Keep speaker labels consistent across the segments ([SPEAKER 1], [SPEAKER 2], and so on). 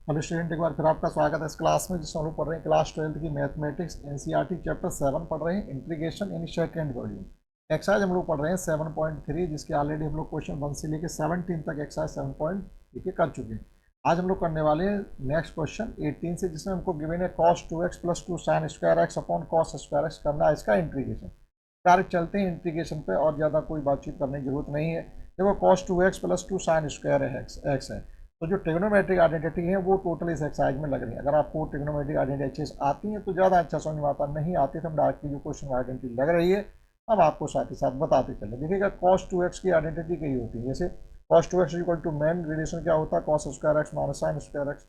[SPEAKER 1] Hello student, एक बार फिर आपका स्वागत है इस क्लास में जिसमें हम लोग पढ़ रहे हैं क्लास 12th की मैथमेटिक्स एनसीईआरटी चैप्टर 7 पढ़ रहे हैं integration in second volume. Exercise हम लोग पढ़ रहे हैं 7.3 जिसके ऑलरेडी हम लोग क्वेश्चन 1 से लेकर 17 तक एक्सरसाइज 7.3 कर चुके हैं। आज हम लोग करने वाले हैं नेक्स्ट क्वेश्चन 18 से, जिसमें हमको गिवन है cos 2x plus 2 sin square x upon cos square x करना है इसका इंटीग्रेशन। डायरेक्ट चलते हैं इंटीग्रेशन पे और ज़्यादा कोई बातचीत करने की जरूरत नहीं है। देखो cos 2x plus 2 sin square x है, तो जो ट्रिग्नोमेट्रिक आइडेंटिटी है वो टोटल इस एक्सरसाइज में लग रही है। अगर आपको ट्रिग्नोमेट्रिक आइडेंटिटी आती है तो ज़्यादा अच्छा समझ में आता, नहीं आती तो हम डायरेक्टली जो क्वेश्चन आइडेंटिटी लग रही है अब आपको साथ ही साथ बताते चले। देखिएगा cos 2x की आइडेंटिटी कही होती है, जैसे cos 2x equal to main relation क्या होता है cos square x minus sine square x,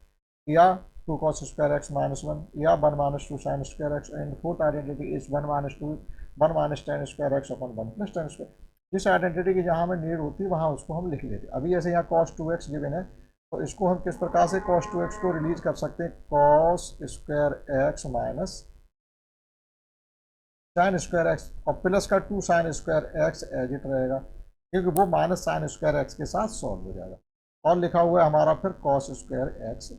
[SPEAKER 1] या 2 cos स्क्वायर एक्स माइनस 1, या 1 minus 2 sine square x, and fourth identity is 1 minus 2 1 minus tan square x upon 1 plus tan square. जिस identity की जहाँ हमें need होती है वहाँ उसको हम लिख लेते हैं। अभी जैसे यहाँ cos 2x गिवन है तो इसको हम किस प्रकार से cos 2x को रिलीज कर सकते हैं, cos square x minus sine square x और प्लस का 2 sine square x as it रहेगा, क्योंकि वो माइनस साइन स्क्वायर एक्स के साथ सॉल्व हो जाएगा। और लिखा हुआ है हमारा फिर cos square x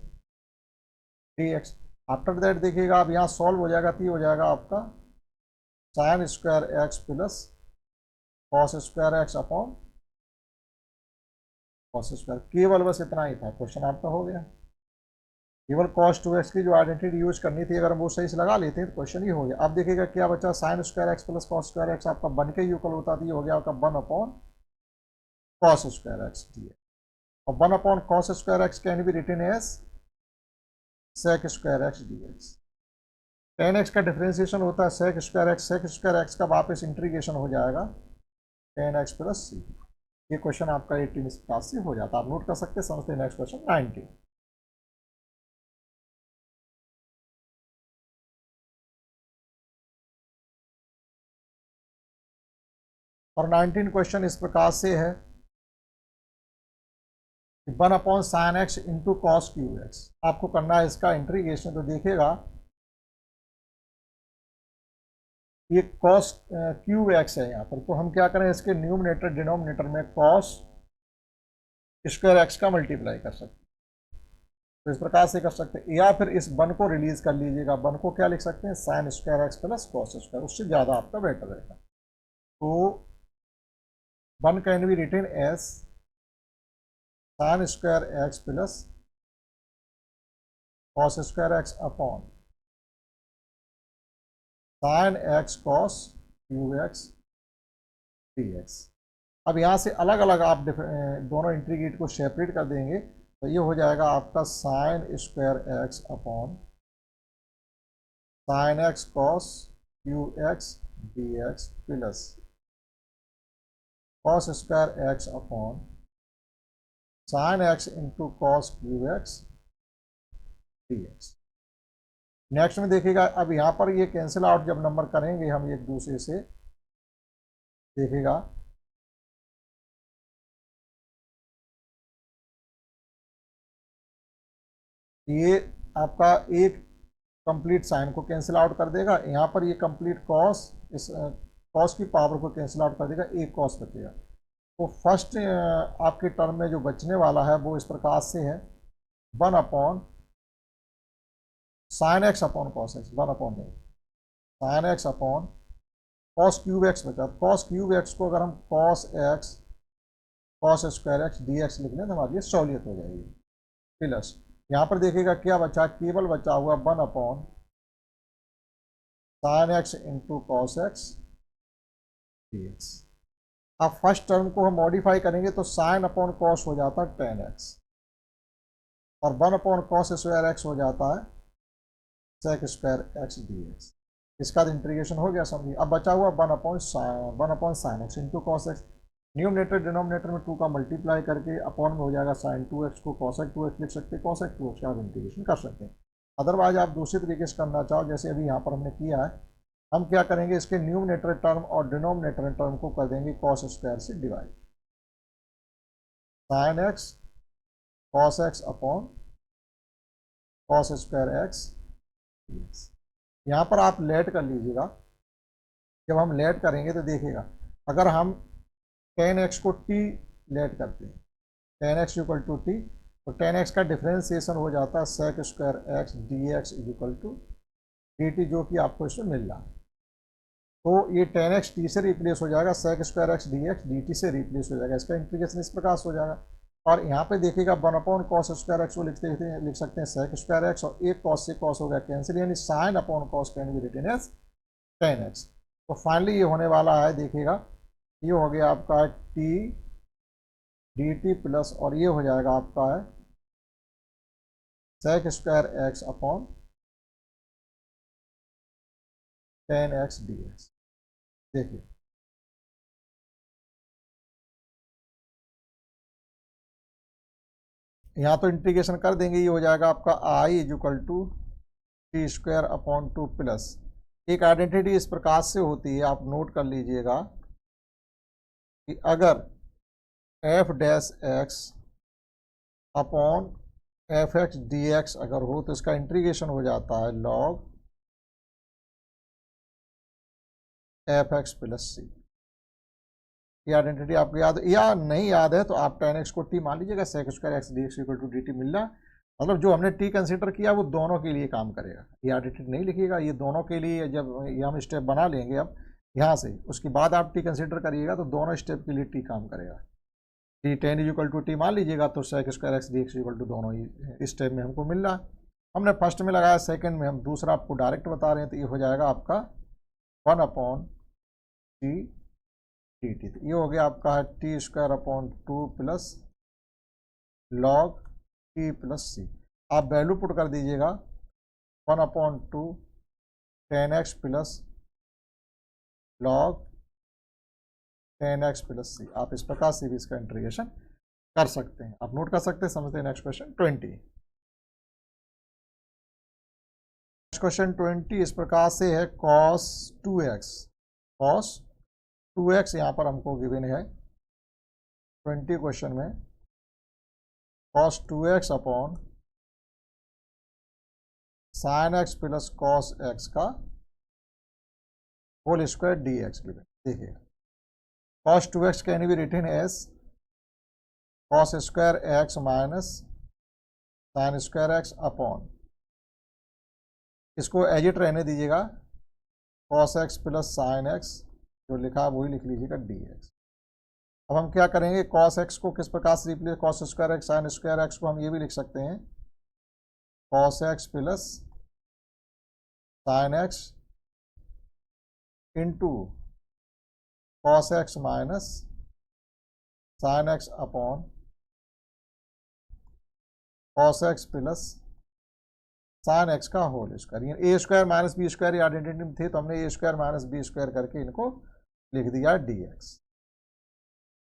[SPEAKER 1] d x. After that देखिएगा अब यहाँ सॉल्व हो जाएगा तो ये हो जाएगा आपका sign square x plus cos square x upon cos square. केवल बस इतना ही था, क्वेश्चन आपका हो गया। केवल cos 2x की जो आइडेंटिटी यूज करनी थी अगर हम वो सही से लगा लेते हैं तो क्वेश्चन ही हो गया। अब देखिएगा क्या बचा, sign square x plus cos square x आपका बन के यूकल होता था, ये हो गया आपका 1 upon cos square x d. और 1 upon cos square x can be written as sec square x d x. Tan x का डिफ्रेंसिएशन होता है sec स्क्वायर एक्स का वापस इंटीग्रेशन हो जाएगा टेन एक्स प्लस सी। ये क्वेश्चन आपका 18 इस क्लास से हो जाता है। आप नोट कर सकते हैं। समझते हैं नेक्स्ट क्वेश्चन 19। और 19 क्वेश्चन इस प्रकार से है, 1 upon sine x into cos q x. आपको करना है इसका इंटीग्रेशन। तो देखिएगा ये कॉस क्यू एक्स है यहाँ पर, तो हम क्या करें, इसके न्यूमिनेटर डिनोमिनेटर में कॉस स्क्वायर एक्स का मल्टीप्लाई कर सकते हैं। तो इस प्रकार से कर सकते हैं, या फिर इस 1 को रिलीज कर लीजिएगा। 1 को क्या लिख सकते हैं, sine square x plus cos square, उससे ज़्यादा आपका बेटर रहेगा। तो 1 can be written as sine square x plus cos square x upon sine x cos q x d x. अब यहाँ से अलग अलग आप दोनों इंटीग्रेट को सेपरेट कर देंगे तो ये हो जाएगा आपका sign square x upon sine x cos q x d x plus cos square x upon sine x into cos q x d x. Next में देखिएगा अब यहाँ पर ये कैंसिल आउट जब नंबर करेंगे हम एक दूसरे से, देखिएगा ये आपका एक कंप्लीट साइन को कैंसिल आउट कर देगा, यहाँ पर ये कंप्लीट कॉस, इस कॉस की पावर को कैंसिल आउट कर देगा, एक कॉस बचेगा। तो फर्स्ट आपके टर्म में जो बचने वाला है वो इस प्रकार से है 1 upon sine x upon cos x, 1 upon नहीं, sine x upon cos cube x बचा। कॉस क्यूब एक्स को अगर हम cos x cos square x d x लिख लें तो हमारे लिए सहूलियत हो जाएगी। प्लस यहाँ पर देखिएगा क्या बचा, केवल बचा हुआ 1 upon sine x into cos x d x. अब फर्स्ट टर्म को हम मॉडिफाई करेंगे तो साइन अपॉन कॉस हो जाता है टेन एक्स और 1 अपॉन कॉस स्क्वायर एक्स हो जाता है sec square x d x. इसका इंटीग्रेशन हो गया समझिए। अब बचा हुआ 1 upon sine x into cos x. Numerator denominator में 2 का मल्टीप्लाई करके अपॉन में हो जाएगा साइन 2x को कॉसेक 2x लिख सकते हैं, कॉसेक 2x का आप इंटीग्रेशन कर सकते हैं। अदरवाइज आप दूसरे तरीके से करना चाहो जैसे अभी यहाँ पर हमने किया है, हम क्या करेंगे, इसके न्यूमिनेटर टर्म और डिनोमिनेटर टर्म को कर देंगे कॉस स्क्वायर से divide, sign x cos x upon cos square x. यहाँ पर आप लेट कर लीजिएगा। जब हम लेट करेंगे तो देखिएगा अगर हम टेन एक्स को टी लेट करते हैं, tan x equal to t, तो टेन एक्स का डिफ्रेंसिएशन हो जाता है sec square x d x equal to d t, जो कि आपको इसमें मिल रहा है। तो ये टेन एक्स टी से रिप्लेस हो जाएगा, sec square x d t से रिप्लेस हो जाएगा। इसका इंटीग्रेशन इस प्रकार से हो जाएगा। और यहाँ पे देखिएगा 1 कॉस स्क्वायर एक्स को लिख सकते हैं सेक स्क्वायर एक्स, और एक कॉस से कॉस हो गया कैंसिल, यानी sine upon cos can be written as tan x. तो फाइनली ये होने वाला है, देखिएगा ये हो गया आपका टी डी टी प्लस, और ये हो जाएगा आपका है sec square x upon tan x d x. देखिए यहाँ तो इंटीग्रेशन कर देंगे, ये हो जाएगा आपका I is equal to t square upon 2 plus, एक आइडेंटिटी इस प्रकार से होती है, आप नोट कर लीजिएगा कि अगर f dash x upon f x d x अगर हो तो इसका इंटीग्रेशन हो जाता है log f x plus c. ये आइडेंटिटी आपको याद या नहीं याद है तो आप टेन एक्स को टी मान लीजिएगा, sec square x d x equal to d t मिल रहा है। मतलब जो हमने टी कंसीडर किया वो दोनों के लिए काम करेगा, ये आइडेंटिटी नहीं लिखिएगा, ये दोनों के लिए। जब ये हम स्टेप बना लेंगे अब यहाँ से, उसके बाद आप टी कंसीडर करिएगा तो दोनों स्टेप के लिए टी काम करेगा। T tan is equal to t मान लीजिएगा तो sec square x d x equal to दोनों ही स्टेप में हमको मिल रहा है। हमने फर्स्ट में लगाया, सेकेंड में हम दूसरा आपको डायरेक्ट बता रहे हैं, तो ये हो जाएगा आपका 1 अपॉन टी टी टी। तो ये हो गया आपका है t square upon 2 plus log t plus c. आप वैल्यू पुट कर दीजिएगा 1 upon 2 tan x plus log tan x plus c. आप इस प्रकार से भी इसका इंटीग्रेशन कर सकते हैं, आप नोट कर सकते हैं। समझते हैं नेक्स्ट क्वेश्चन 20। नेक्स्ट क्वेश्चन 20 इस प्रकार से है, cos 2x, cos 2x यहाँ पर हमको गिवन है 20 क्वेश्चन में, cos 2x upon sine x plus cos x का whole square d x given. देखिए cos 2x can be written as cos square x minus sine square x upon, इसको as it रहने दीजिएगा, cos x plus sine x, जो लिखा वही लिख लीजिएगा डी एक्स। अब हम क्या करेंगे, cos x को किस प्रकार से replace, cos square x sine square x को हम ये भी लिख सकते हैं cos x plus sine x into cos x minus sine x upon cos x plus sine x का whole square. A square minus b square identity में थे, तो हमने a square minus b square करके इनको लिख दिया डी एक्स।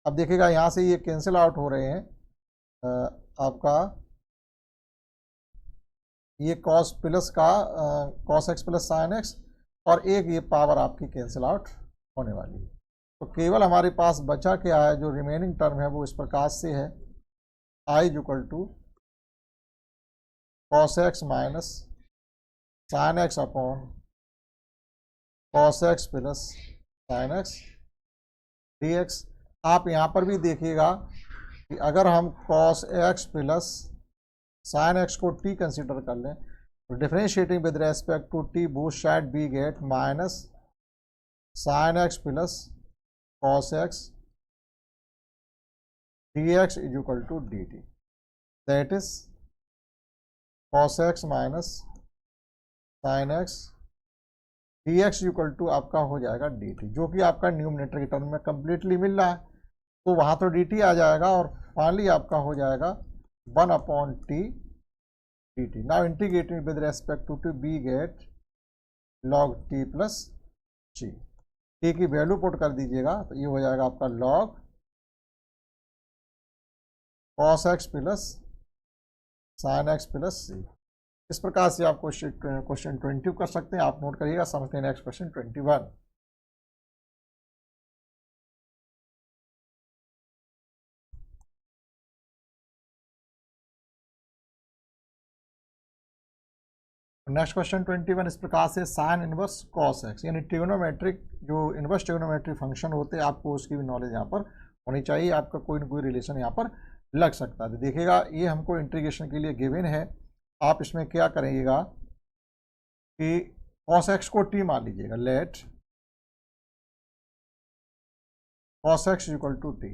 [SPEAKER 1] अब देखिएगा यहाँ से ये कैंसिल आउट हो रहे हैं, आपका ये cos प्लस का cos x plus sine x, और एक ये पावर आपकी कैंसिल आउट होने वाली है। तो केवल हमारे पास बचा क्या है, जो रिमेनिंग टर्म है वो इस प्रकार से है, i equal to cos x minus sine x upon cos x plus sine x d x. आप यहाँ पर भी देखिएगा कि अगर हम cos x plus sine x को t कंसीडर कर लें तो differentiating with respect to t both side we get minus sine x plus cos x dx is equal to dt, that is cos x minus sine x dx equal to आपका हो जाएगा dt, जो कि आपका numerator के term में completely मिल रहा है, तो वहाँ तो dt आ जाएगा, और फाइनली आपका हो जाएगा 1 upon t dt। Now integrating with respect to t we get log t plus c. T की वैल्यू पुट कर दीजिएगा तो ये हो जाएगा आपका log cos x plus sine x plus c. इस प्रकार से आप क्वेश्चन 20 कर सकते हैं, आप नोट करिएगा। समझते हैं नेक्स्ट क्वेश्चन 21। नेक्स्ट क्वेश्चन 21 इस प्रकार से, साइन इनवर्स cos x, यानी ट्रिग्नोमेट्रिक जो इनवर्स ट्रिग्नोमेट्रिक फंक्शन होते हैं, आपको उसकी भी नॉलेज यहाँ पर होनी चाहिए। आपका कोई ना कोई रिलेशन यहाँ पर लग सकता है। देखिएगा ये हमको इंटीग्रेशन के लिए गिवन है। आप इसमें क्या करेंगे कि cos x को t मान लीजिएगा, let cos x equal to t.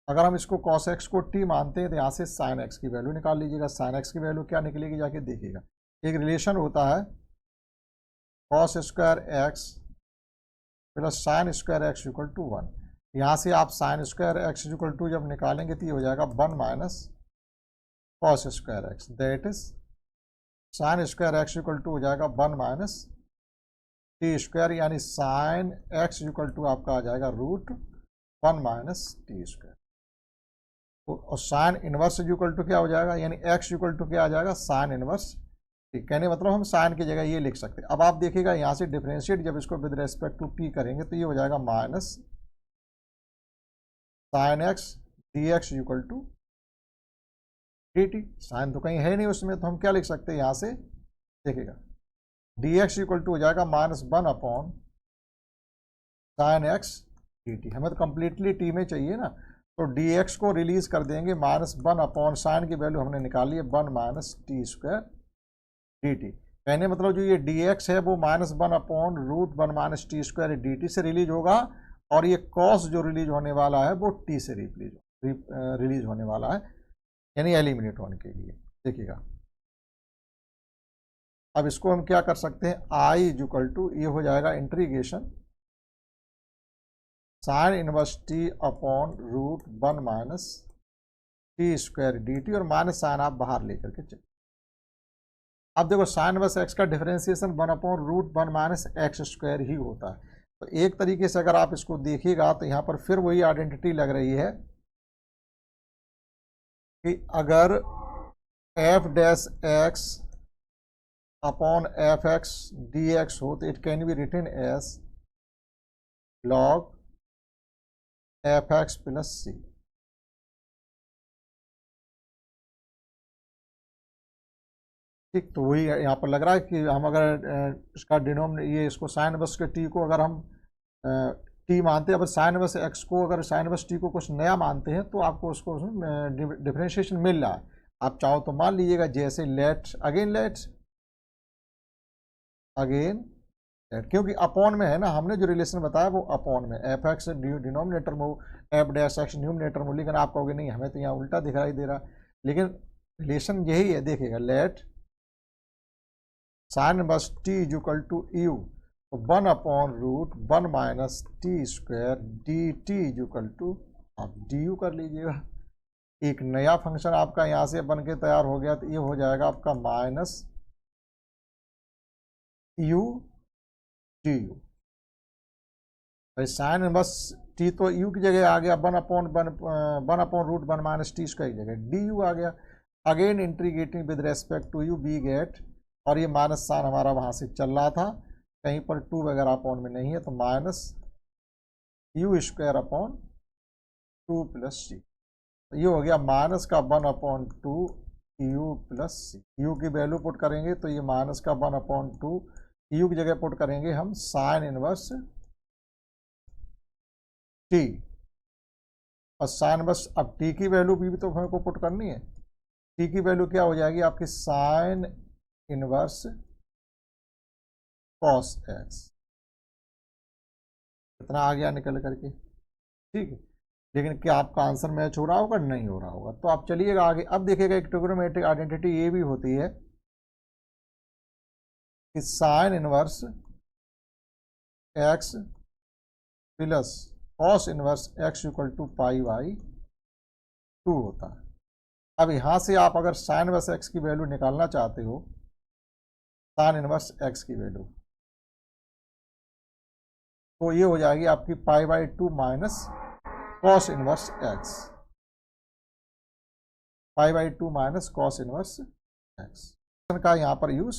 [SPEAKER 1] अगर हम इसको cos x को t मानते हैं तो यहाँ से sin x की वैल्यू निकाल लीजिएगा। sin x की वैल्यू क्या निकलेगी जाके देखिएगा। एक रिलेशन होता है cos square x plus sin square x equal to 1। यहाँ से आप sin square x equal to जब निकालेंगे तो ये हो जाएगा 1 minus cos square x, that is sin square x equal to हो जाएगा 1 माइनस टी स्क्वायर, यानी sin x इक्वल टू आपका आ जाएगा रूट 1 माइनस टी स्क्वायर। और साइन इनवर्स इक्वल टू क्या हो जाएगा, यानी x इक्वल टू क्या आ जाएगा, साइन इनवर्स टी। कहने मतलब हम साइन की जगह ये लिख सकते हैं। अब आप देखिएगा यहाँ से डिफरेंशिएट जब इसको विद रेस्पेक्ट टू टी करेंगे तो ये हो जाएगा minus sine x d x equal to d t. Sine तो कहीं है नहीं उसमें, तो हम क्या लिख सकते हैं यहाँ से देखिएगा, डी एक्स इक्वल टू हो जाएगा minus 1 upon sine x d T. हमें तो कंप्लीटली टी में चाहिए ना, तो डी एक्स को रिलीज कर देंगे माइनस 1 अपॉन साइन की वैल्यू हमने निकाली है 1 minus t square d t. कहने मतलब जो ये डी एक्स है वो minus 1 upon root 1 minus t square d t से रिलीज होगा, और ये कॉस जो रिलीज होने वाला है वो टी से रिलीज होने वाला है, यानी एलिमिनेट होने के लिए। देखिएगा अब इसको हम क्या कर सकते हैं, आई इक्वल टू ये हो जाएगा integration sine inverse t upon root 1 minus t square d t, और माइनस साइन आप बाहर लेकर के चलिए। अब देखो साइन इनवर्स एक्स का differentiation 1 upon root 1 minus x square ही होता है। तो एक तरीके से अगर आप इसको देखिएगा तो यहाँ पर फिर वही आइडेंटिटी लग रही है कि अगर f dash x upon f x d x हो तो it can be written as log f x plus c. ठीक, तो वही यहाँ पर लग रहा है कि हम अगर इसका ये इसको साइन इनवर्स के टी को अगर हम टी मानते हैं, अगर साइन इनवर्स एक्स को अगर साइन इनवर्स टी को कुछ नया मानते हैं तो आपको उसको डिफरेंशिएशन मिल रहा है। आप चाहो तो मान लीजिएगा, जैसे लेट अगेन लेट, क्योंकि अपॉन में है ना, हमने जो रिलेशन बताया वो अपॉन में, एफ एक्स डिनोमिनेटर में, एफ डैश एक्स न्यूमिनेटर में। लेकिन आप कहोगे नहीं हमें तो यहाँ उल्टा दिखाई दे रहा, लेकिन रिलेशन यही है। देखिएगा let sine inverse t equal to u, तो 1 upon root 1 minus t square d t equal to आप डी यू कर लीजिएगा। एक नया फंक्शन आपका यहाँ से बन के तैयार हो गया, तो ये हो जाएगा आपका माइनस यू डी यू। भाई साइन इनवर्स टी तो यू की जगह आ गया, 1 upon root 1 minus t square की जगह डी यू आ गया। Again integrating with respect to u we get, और ये माइनस साइन हमारा वहाँ से चल रहा था, कहीं पर 2 वगैरह अपॉन में नहीं है, तो minus u square upon 2 plus c. तो ये हो गया माइनस का 1 upon 2 u plus c. U की वैल्यू पुट करेंगे तो ये माइनस का 1 अपॉन 2, यू की जगह पुट करेंगे हम साइन इनवर्स टी, और साइन इनवर्स, अब टी की वैल्यू भी तो हमें को पुट करनी है। टी की वैल्यू क्या हो जाएगी आपकी, साइन इनवर्स कॉस एक्स। इतना आ गया निकल करके, ठीक है। लेकिन क्या आपका आंसर मैच हो रहा होगा, नहीं हो रहा होगा, तो आप चलिएगा आगे। अब देखिएगा एक ट्रिग्नोमेट्रिक आइडेंटिटी ये भी होती है कि sine inverse x plus cos inverse x equal to pi by 2 होता है। अब यहाँ से आप अगर साइन इनवर्स एक्स की वैल्यू निकालना चाहते हो, साइन इनवर्स एक्स की वैल्यू, तो ये हो जाएगी आपकी pi by 2 minus cos inverse x, pi by 2 minus cos inverse x का यहाँ पर यूज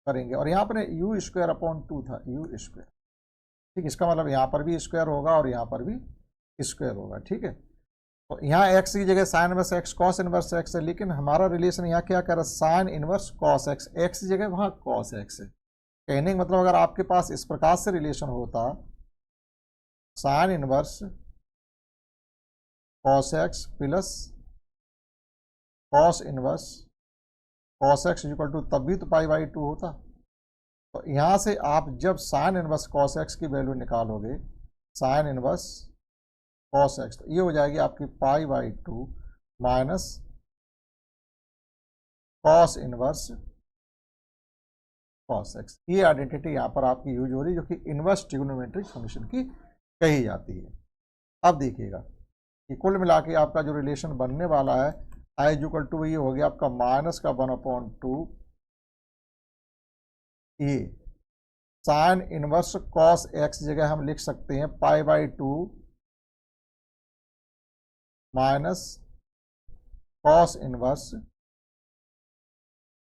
[SPEAKER 1] करेंगे। और यहाँ पर यू स्क्वायर अपॉन 2 था, यू स्क्वायर, ठीक। इसका मतलब यहाँ पर भी स्क्वायर होगा और यहाँ पर भी स्क्वायर होगा, ठीक है। तो यहाँ एक्स की जगह sign inverse x cos inverse x है, लेकिन हमारा रिलेशन यहाँ क्या कर रहा है, sign inverse cos x, x की जगह वहाँ कॉस एक्स है। कहने का मतलब अगर आपके पास इस प्रकार से रिलेशन होता, sine inverse cos x plus cos inverse cos x equal to, तब भी तो पाई बाई टू होता। तो यहाँ से आप जब साइन इनवर्स कॉस एक्स की वैल्यू निकालोगे, साइन इनवर्स कॉस एक्स, तो ये हो जाएगी आपकी pi by two minus cos inverse cos x. ये आइडेंटिटी यहाँ पर आपकी यूज हो रही है, जो कि इनवर्स ट्रिग्नोमेट्रिक फंक्शन की कही जाती है। अब देखिएगा कि कुल मिला के आपका जो रिलेशन बनने वाला है, आई इक्वल टू ये हो गया आपका माइनस का 1/2 ये साइन इनवर्स कॉस एक्स जगह हम लिख सकते हैं pi by two minus cos inverse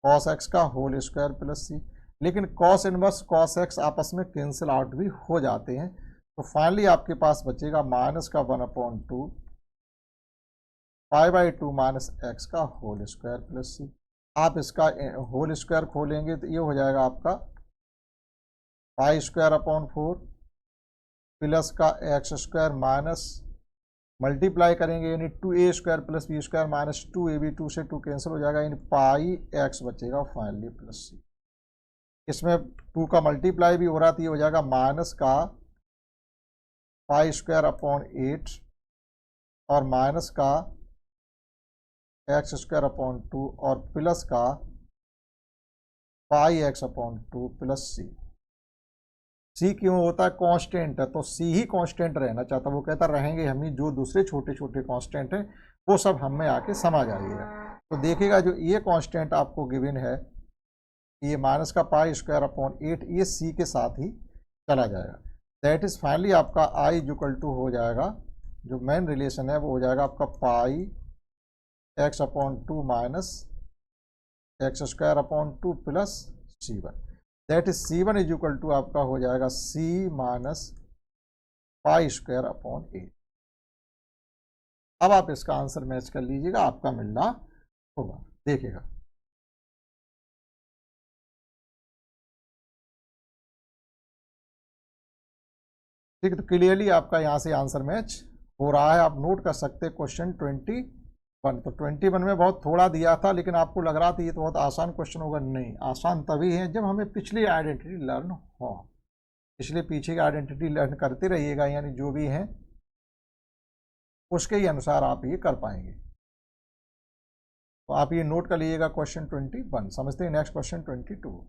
[SPEAKER 1] cos x का होल स्क्वायर प्लस सी। लेकिन कॉस इनवर्स कॉस एक्स आपस में कैंसिल आउट भी हो जाते हैं, तो फाइनली आपके पास बचेगा माइनस का 1/2 pi by two minus x का होल स्क्वायर प्लस सी। आप इसका होल स्क्वायर खोलेंगे तो ये हो जाएगा आपका पाई स्क्वायर अपॉन 4 प्लस का एक्स स्क्वायर माइनस मल्टीप्लाई करेंगे यानी 2a square plus b square minus 2ab, 2 से 2 कैंसिल हो जाएगा, यानी पाई एक्स बचेगा फाइनली प्लस सी। इसमें 2 का मल्टीप्लाई भी हो रहा था, ये हो जाएगा माइनस का पाई स्क्वायर अपॉन 8 और माइनस का एक्स स्क्वायर अपॉन 2 और प्लस का पाई एक्स अपॉन 2 प्लस सी। सी क्यों होता है? कांस्टेंट है, तो सी ही कांस्टेंट रहना चाहता, वो कहता रहेंगे हम ही, जो दूसरे छोटे छोटे कांस्टेंट हैं वो सब हम में आके समा जाइएगा। तो देखिएगा जो ये कांस्टेंट आपको गिवन है, ये माइनस का पाई स्क्वायर अपॉन 8, ये सी के साथ ही चला जाएगा। दैट इज फाइनली आपका आई इक्वल टू हो जाएगा, जो मेन रिलेशन है वो हो जाएगा आपका pi x upon 2 minus x square upon 2 plus C1। That is C1 is equal to आपका हो जाएगा C minus pi square upon 8। अब आप इसका आंसर मैच कर लीजिएगा, आपका मिलना होगा। देखिएगा ठीक है, तो क्लियरली आपका यहां से आंसर मैच हो रहा है। आप नोट कर सकते हैं क्वेश्चन 21। तो 21 में बहुत थोड़ा दिया था, लेकिन आपको लग रहा था ये तो बहुत आसान क्वेश्चन होगा। नहीं, आसान तभी है जब हमें पिछली आइडेंटिटी लर्न हो। इसलिए पीछे की आइडेंटिटी लर्न करते रहिएगा, यानी जो भी है उसके ही अनुसार आप ये कर पाएंगे। तो आप ये नोट कर लीजिएगा क्वेश्चन 21। समझते हैं नेक्स्ट क्वेश्चन 22।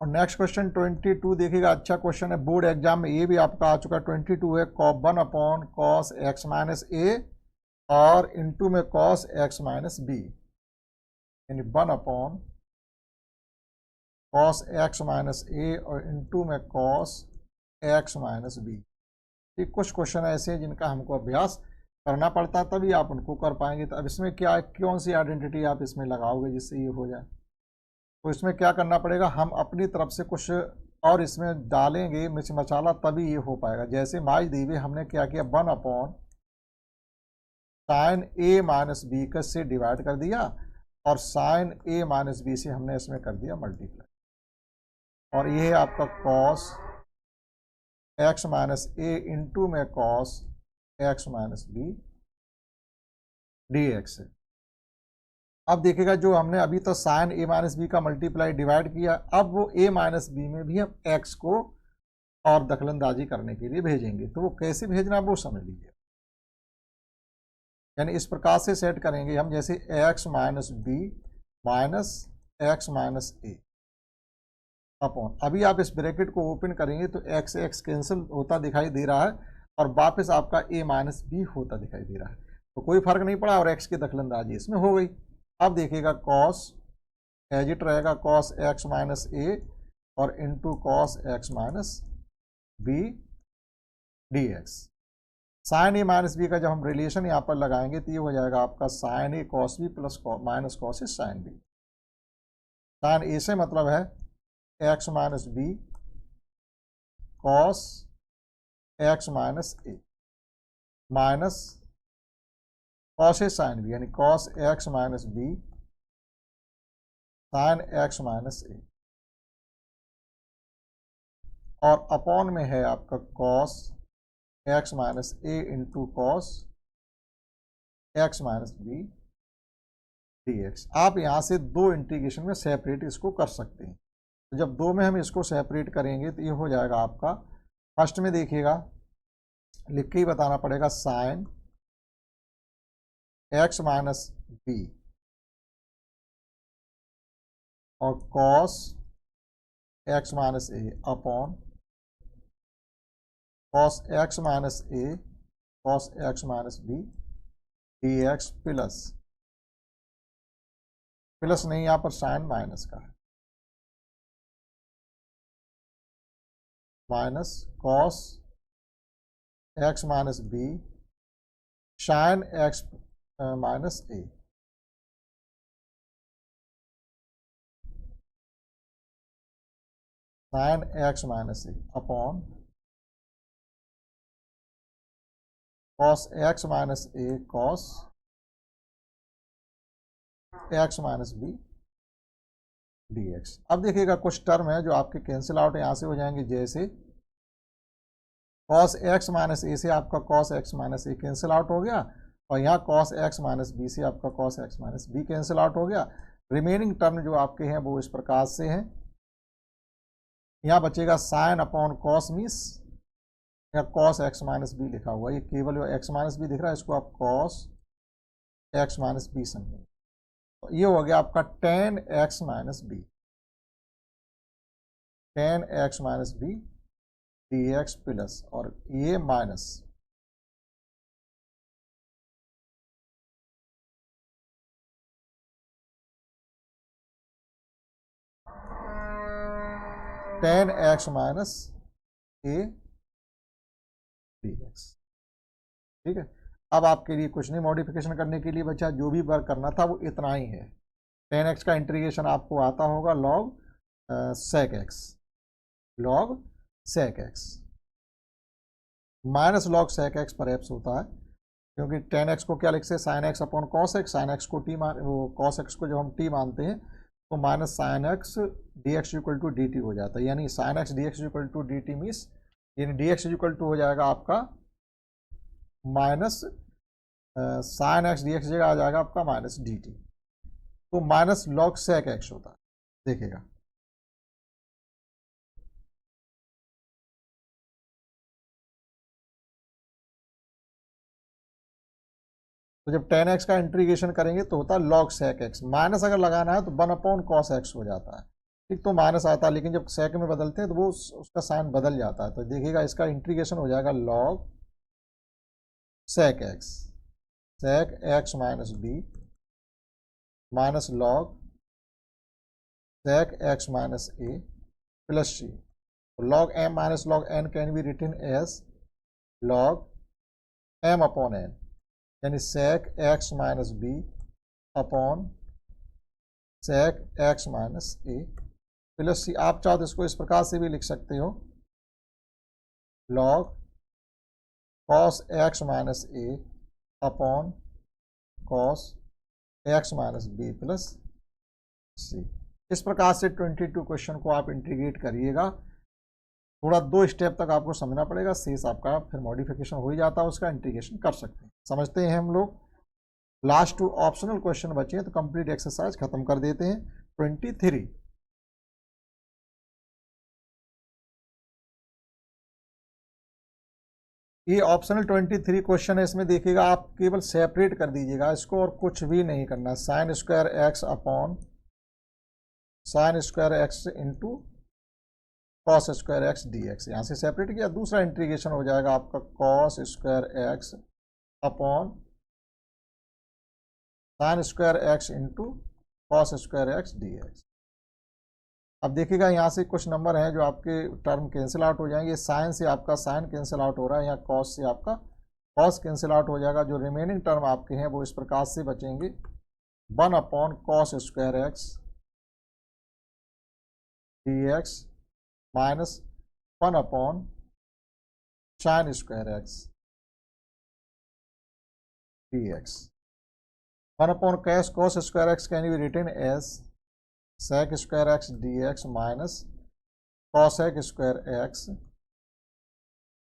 [SPEAKER 1] और नेक्स्ट क्वेश्चन 22 देखिएगा, अच्छा क्वेश्चन है, बोर्ड एग्जाम में ये भी आपका आ चुका है। 22 है, cos 1 upon cos x minus a और इंटू में कॉस एक्स माइनस बी, यानी 1 upon cos x minus a और इंटू में कॉस एक्स माइनस बी। ये कुछ क्वेश्चन ऐसे हैं जिनका हमको अभ्यास करना पड़ता है, तभी आप उनको कर पाएंगे। तो अब इसमें क्या, कौन सी आइडेंटिटी आप इसमें लगाओगे जिससे ये हो जाए? तो इसमें क्या करना पड़ेगा, हम अपनी तरफ से कुछ और इसमें डालेंगे मिर्च मसाला, तभी ये हो पाएगा। जैसे माइज दी हुई, हमने क्या किया, 1 upon sign a minus b का से डिवाइड कर दिया और साइन ए माइनस बी से हमने इसमें कर दिया मल्टीप्लाई, और ये है आपका cos x minus a into में cos x minus b d x है। अब देखिएगा जो हमने अभी तो साइन ए माइनस बी का मल्टीप्लाई डिवाइड किया, अब वो ए माइनस बी में भी हम एक्स को और दखलंदाजी करने के लिए भेजेंगे। तो वो कैसे भेजना वो समझ लीजिए, यानी इस प्रकार से सेट करेंगे हम, जैसे x minus b minus x minus a upon, अभी आप इस ब्रैकेट को ओपन करेंगे तो एक्स एक्स कैंसिल होता दिखाई दे रहा है और वापस आपका ए माइनस बी होता दिखाई दे रहा है, तो कोई फर्क नहीं पड़ा और एक्स की दखलंदाजी इसमें हो गई। अब देखिएगा कॉस एज इट रहेगा, कॉस एक्स माइनस ए और into cos x minus b d x. Sine a minus b का जब हम रिलेशन यहाँ पर लगाएंगे तो ये हो जाएगा आपका sine a cos b plus minus cos a sine b. Sine a से मतलब है x minus b cos x minus a minus cos a sine b, यानी cos x minus b sine x minus a. और upon में है आपका cos x minus a into cos x minus b d x. आप यहाँ से दो integration में सेपरेट इसको कर सकते हैं। तो जब दो में हम इसको सेपरेट करेंगे तो ये हो जाएगा आपका, फर्स्ट में देखिएगा लिख के ही बताना पड़ेगा, साइन एक्स माइनस बी और cos x minus a upon cos x minus a cos x minus b d x plus, plus नहीं यहाँ पर साइन माइनस का है, minus cos x minus b sine x minus a sine x minus a upon cos x minus a cos x minus b d x. अब देखिएगा कुछ term है जो आपके कैंसिल आउट यहाँ से हो जाएंगे, जैसे कॉस एक्स माइनस ए से आपका कॉस एक्स माइनस ए कैंसिल आउट हो गया, और यहाँ कॉस एक्स माइनस बी से आपका cos x minus b cancel out हो गया। रिमेनिंग टर्म जो आपके हैं वो इस प्रकार से हैं, यहाँ बचेगा साइन अपॉन कॉस मीस या कॉस एक्स माइनस बी लिखा हुआ, ये केवल एक्स माइनस बी दिख रहा है, इसको आप कॉस एक्स माइनस बी समझेंगे। तो ये हो गया आपका tan x minus b, tan x minus b d x plus, और ये minus tan x minus a d x. ठीक है, अब आपके लिए कुछ नहीं मॉडिफिकेशन करने के लिए बचा, जो भी वर्क करना था वो इतना ही है। टेन एक्स का इंटीग्रेशन आपको आता होगा log sec x, log sec x minus log sec x पर एप्स होता है, क्योंकि टेन एक्स को क्या लिख से sine x upon cos x, sine x को टी मान, वो कॉस एक्स को जब हम टी मानते हैं तो minus sine x d x equal to d t हो जाता है, यानी sine x d x equal to d t means, यानी डी एक्स इक्वल टू हो जाएगा आपका minus sine x d x जगह आ जाएगा आपका माइनस डी टी, तो माइनस लॉग सेक एक्स होता है। देखिएगा तो जब टेन एक्स का इंटीग्रेशन करेंगे तो होता है लॉग सेक एक्स, माइनस अगर लगाना है तो वन अपॉन कॉस एक्स हो जाता है, ठीक, तो माइनस आता है, लेकिन जब सेक में बदलते हैं तो वो उसका साइन बदल जाता है। तो देखिएगा इसका इंटीग्रेशन हो जाएगा log sec x, sec x minus b minus log sec x minus a plus c, log m minus log n can be written as log m upon n, यानी sec x minus b upon sec x minus a plus c. आप चाहो तो इसको इस प्रकार से भी लिख सकते हो, log cos x minus a upon cos x minus b plus c. इस प्रकार से 22 क्वेश्चन को आप इंटीग्रेट करिएगा। थोड़ा दो स्टेप तक आपको समझना पड़ेगा, शेष आपका फिर मॉडिफिकेशन हो ही जाता है, उसका इंटीग्रेशन कर सकते हैं। समझते हैं हम लोग, लास्ट 2 ऑप्शनल क्वेश्चन बचे हैं तो कंप्लीट एक्सरसाइज खत्म कर देते हैं। 23 ये ऑप्शनल 23 क्वेश्चन है, इसमें देखिएगा आप केवल सेपरेट कर दीजिएगा इसको और कुछ भी नहीं करना, sign square x upon sine square x into cos square x d x, यहाँ से सेपरेट किया। दूसरा इंटीग्रेशन हो जाएगा आपका cos square x upon sine square x into cos square x d x. अब देखिएगा यहाँ से कुछ नंबर हैं जो आपके टर्म कैंसिल आउट हो जाएंगे, साइन से आपका साइन कैंसिल आउट हो रहा है, या कॉस से आपका कॉस कैंसिल आउट हो जाएगा। जो रिमेनिंग टर्म आपके हैं वो इस प्रकार से बचेंगे, 1 upon cos square x d x minus 1 upon sine square x d x. 1 upon cos square x can be written as sec square x d x minus cosec square x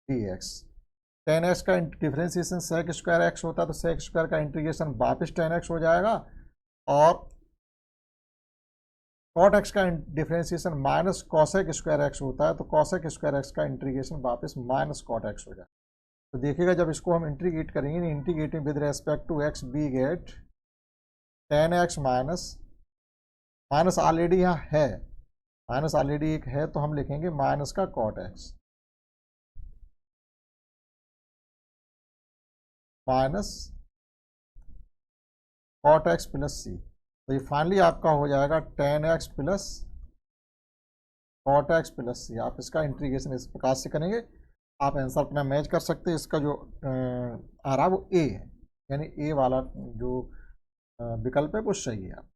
[SPEAKER 1] d x. Tan x का differentiation sec square x होता है तो sec square का integration वापस tan x हो जाएगा, और cot x का differentiation minus cosec square x होता है तो कॉसेक स्क्वायर एक्स का इंटीग्रेशन वापस माइनस कॉट एक्स हो जाएगा। तो देखिएगा जब इसको हम इंटीग्रेट करेंगे, integrating with respect to x we get tan x minus minus already यहाँ है, माइनस ऑलरेडी एक है तो हम लिखेंगे माइनस का cot x minus cot x plus c. तो ये फाइनली आपका हो जाएगा tan x plus cot x plus c. आप इसका इंटीग्रेशन इस प्रकार से करेंगे, आप आंसर अपना मैच कर सकते हैं। इसका जो आ रहा वो ए है, यानी ए वाला जो विकल्प है वो सही है। आप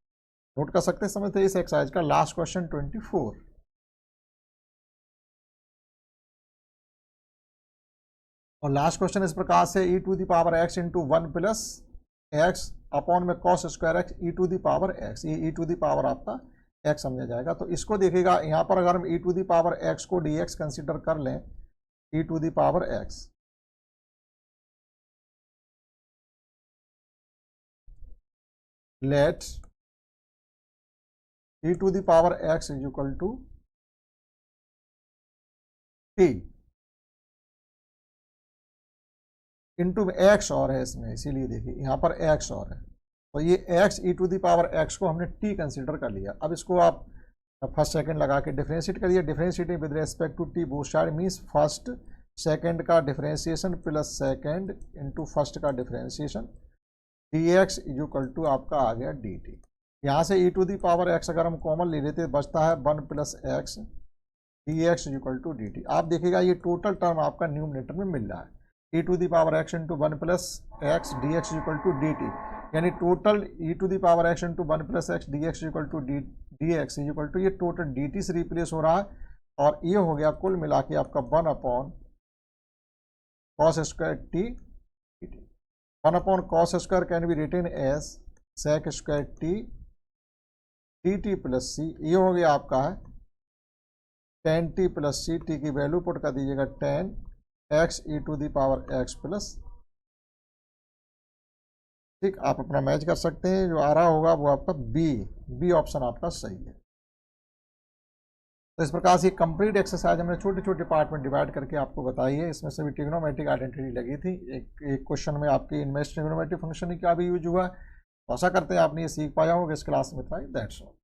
[SPEAKER 1] नोट कर सकते हैं, समझते हैं। इस एक्सरसाइज का लास्ट क्वेश्चन 24। और लास्ट क्वेश्चन इस प्रकार से e to the power x into one plus x upon में cos square x e to the power x. ये ई टू द पावर आपका एक्स समझा जाएगा। तो इसको देखिएगा, यहाँ पर अगर हम e to the power x को डी एक्स कंसिडर कर लें, e to the power x let e to the power x is equal to t into x और है इसमें, इसीलिए देखिए यहाँ पर एक्स और है, तो ये x e to the power x को हमने टी कंसिडर कर लिया। अब इसको आप फर्स्ट सेकंड लगा के डिफ्रेंशिएट करिए। Differentiating with respect to t both side means first second का differentiation plus second into first का differentiation d x is equal to आपका आ गया डी टी। यहाँ से e to the power x अगर हम कॉमन ले लेते बचता है one plus x d x is equal to d t. आप देखिएगा ये टोटल टर्म आपका न्यूमरेटर में मिल रहा है, e to the power x into one plus x d x is equal to d t, यानी total e to the power x into one plus x d x is equal to d x is equal to ये total d t से replace हो रहा है, और ये हो गया कुल मिला के आपका one upon cos square t d t. One upon cos square can be written as sec square t d t plus c. ये हो गया आपका है tan t plus c, T की वैल्यू पुट कर दीजिएगा tan x e to the power x plus. ठीक, आप अपना मैच कर सकते हैं। जो आ रहा होगा वो आपका बी ऑप्शन आपका सही है। तो इस प्रकार से कंप्लीट एक्सरसाइज हमने छोटे छोटे पार्ट में डिवाइड करके आपको बताई है। इसमें से भी ट्रिग्नोमेट्रिक आइडेंटिटी लगी थी। एक क्वेश्चन में आपकी इनवर्स ट्रिग्नोमेट्रिक फंक्शन का भी यूज हुआ है। तो आशा करते हैं आपने ये सीख पाया होगा इस क्लास में। That's all.